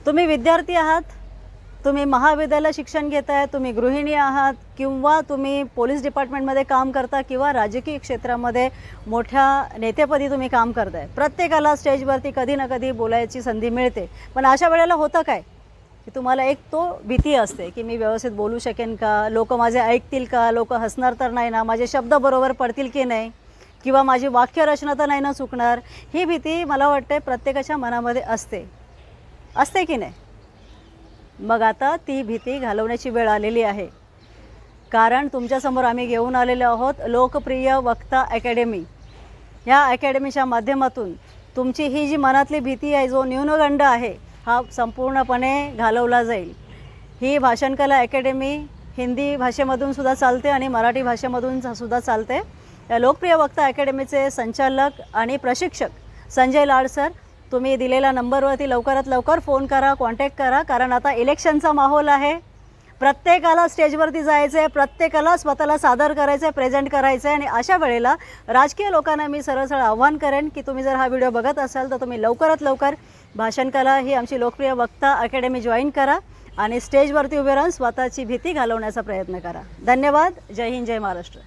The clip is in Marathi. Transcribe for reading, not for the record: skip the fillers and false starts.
तुम्ही विद्यार्थी आहात, तुम्ही महाविद्यालय शिक्षण घेताय, तुम्ही गृहिणी आहात किंवा तुम्ही पोलीस डिपार्टमेंटमध्ये काम करता किंवा राजकीय क्षेत्रामध्ये मोठ्या नेतेपदी तुम्ही काम करताय, प्रत्येकाला स्टेजवरती कधी ना कधी बोलायची संधी मिळते. पण अशा वेळेला होतं काय की तुम्हाला एक तो भीती असते की मी व्यवस्थित बोलू शकेन का, लोक माझे ऐकतील का, लोक हसणार तर नाही ना, माझे शब्द बरोबर पडतील की नाही, किंवा माझी वाक्यरचना तर नाही ना चुकणार. ही भीती मला वाटते प्रत्येकाच्या मनामध्ये असते की नाही. मग आता ती भीती घालवण्याची वेळ आलेली आहे, कारण तुमच्यासमोर आम्ही घेऊन आलेलो आहोत लोकप्रिय वक्ता अकॅडमी. ह्या अकॅडमीच्या माध्यमातून तुमची ही जी मनातली भीती आहे, जो न्यूनगंड आहे, हा संपूर्णपणे घालवला जाईल. ही भाषणकला अकॅडमी हिंदी भाषेमधून सुद्धा चालते आणि मराठी भाषेमधून सुद्धा चालते. या लोकप्रिय वक्ता अकॅडमीचे संचालक आणि प्रशिक्षक संजय लाड सर, तुम्ही दिलेल्या नंबरवरती लवकरात लवकर फोन करा, कॉन्टॅक्ट करा, कारण आता इलेक्शनचा माहोल आहे. प्रत्येकाला स्टेजवरती जायचं आहे, प्रत्येकाला स्वतःला सादर करायचं आहे, प्रेझेंट करायचं आहे. आणि अशा वेळेला राजकीय लोकांना मी सरळ आव्हान करेन की तुम्ही जर हा व्हिडिओ बघत असाल तर तुम्ही लवकरात लवकर भाषणकला ही आमची लोकप्रिय वक्ता अकॅडमी जॉईन करा आणि स्टेजवरती उभे राहून स्वतःची भीती घालवण्याचा प्रयत्न करा. धन्यवाद. जय हिंद, जय महाराष्ट्र.